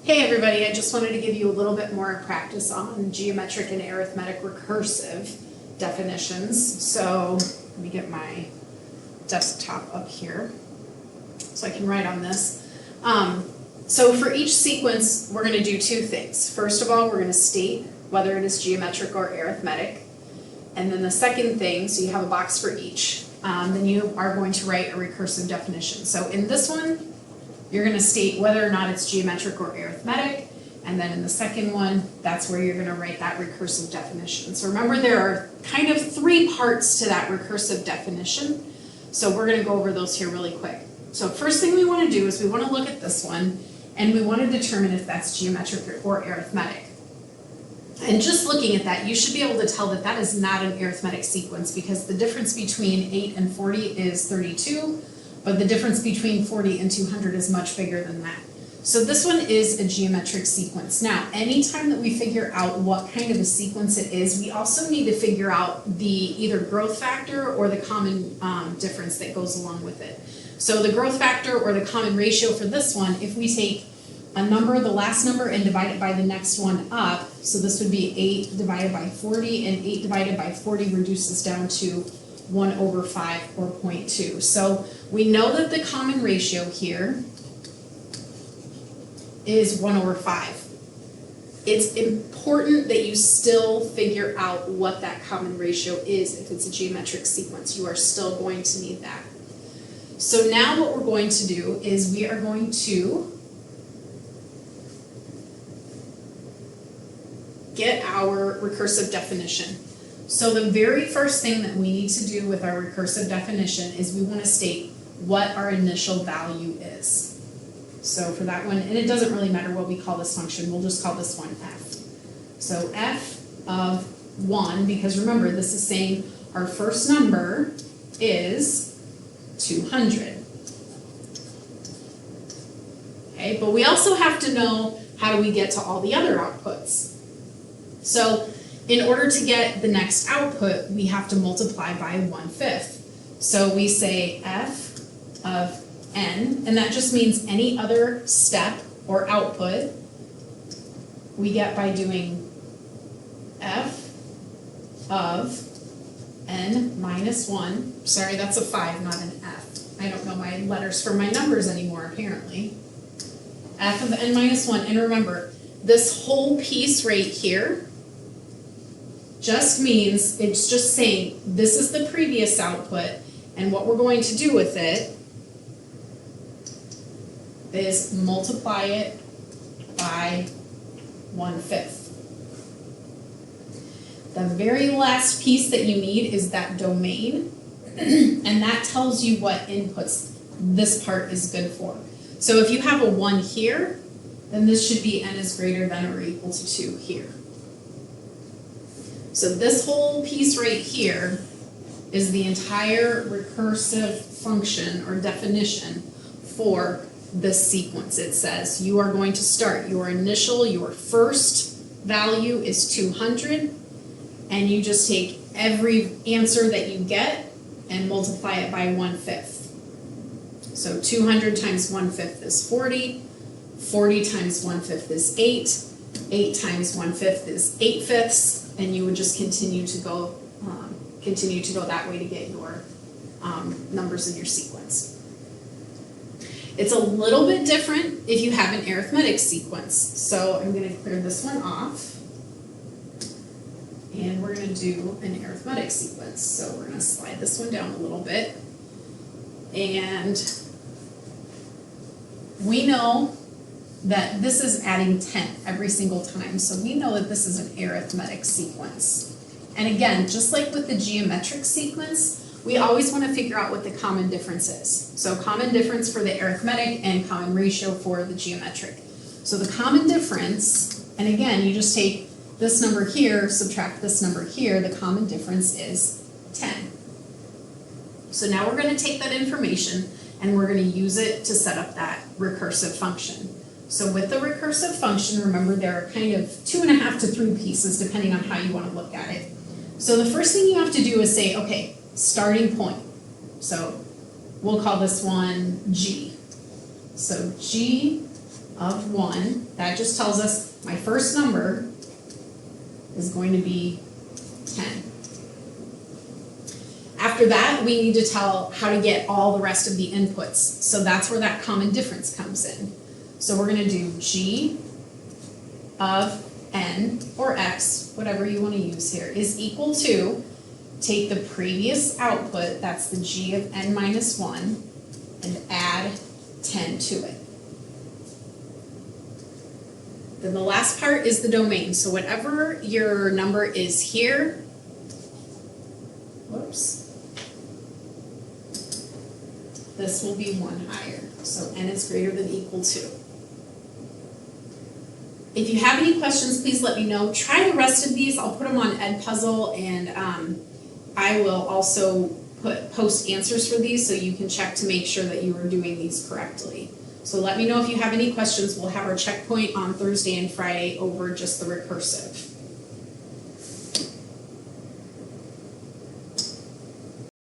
Hey everybody, I just wanted to give you a little bit more practice on geometric and arithmetic recursive definitions. So let me get my desktop up here so I can write on this. So for each sequence, we're going to do two things. First of all, we're going to state whether it is geometric or arithmetic. And then the second thing, so you have a box for each, then you are going to write a recursive definition. So in this one, you're going to state whether or not it's geometric or arithmetic, and then in the second one, that's where you're going to write that recursive definition. So remember, there are kind of three parts to that recursive definition, so we're going to go over those here really quick. So first thing we want to do is we want to look at this one, and we want to determine if that's geometric or arithmetic. And just looking at that, you should be able to tell that that is not an arithmetic sequence, because the difference between 8 and 40 is 32, but the difference between 40 and 200 is much bigger than that. So this one is a geometric sequence. Now, anytime that we figure out what kind of a sequence it is, we also need to figure out the either growth factor or the common difference that goes along with it. So the growth factor or the common ratio for this one, if we take a number, the last number, and divide it by the next one up, so this would be 8 divided by 40, and 8 divided by 40 reduces down to 1 over 5 or 0.2. So we know that the common ratio here is 1 over 5. It's important that you still figure out what that common ratio is if it's a geometric sequence. You are still going to need that. So now what we're going to do is we are going to get our recursive definition. So the very first thing that we need to do with our recursive definition is we want to state what our initial value is. So for that one, and it doesn't really matter what we call this function, we'll just call this one f. So f of 1, because remember, this is saying our first number is 200. Okay, but we also have to know how do we get to all the other outputs. So in order to get the next output, we have to multiply by 1/5. So we say f of n, and that just means any other step or output we get by doing f of n minus 1. Sorry, that's a 5, not an f. I don't know my letters for my numbers anymore, apparently. F of n minus 1, and remember, this whole piece right here just means, it's just saying this is the previous output, and what we're going to do with it is multiply it by 1/5. The very last piece that you need is that domain, and that tells you what inputs this part is good for. So if you have a 1 here, then this should be n is greater than or equal to 2 here. So this whole piece right here is the entire recursive function or definition for this sequence. It says you are going to start your first value is 200, and you just take every answer that you get and multiply it by 1/5. So 200 times 1/5 is 40, 40 times 1/5 is 8, 8 times 1/5 is 8/5, and you would just continue to go that way to get your numbers in your sequence. It's a little bit different if you have an arithmetic sequence. So I'm going to clear this one off, and we're going to do an arithmetic sequence. So we're going to slide this one down a little bit, and we know that this is adding 10 every single time. So we know that this is an arithmetic sequence. And again, just like with the geometric sequence, we always want to figure out what the common difference is. So common difference for the arithmetic and common ratio for the geometric. So the common difference, and again, you just take this number here, subtract this number here, the common difference is 10. So now we're going to take that information and we're going to use it to set up that recursive function. So with the recursive function, remember there are kind of 2.5 to 3 pieces depending on how you want to look at it. So the first thing you have to do is say, okay, starting point. So we'll call this one G. So G of 1. That just tells us my first number is going to be 10. After that, we need to tell how to get all the rest of the inputs. So that's where that common difference comes in. So we're going to do g of n, or x, whatever you want to use here, is equal to, take the previous output, that's the g of n minus 1, and add 10 to it. Then the last part is the domain. So whatever your number is here, whoops, this will be 1 higher. So n is greater than equal to. If you have any questions, please let me know. Try the rest of these. I'll put them on Edpuzzle, and I will also post answers for these so you can check to make sure that you are doing these correctly. So let me know if you have any questions. We'll have our checkpoint on Thursday and Friday over just the recursive.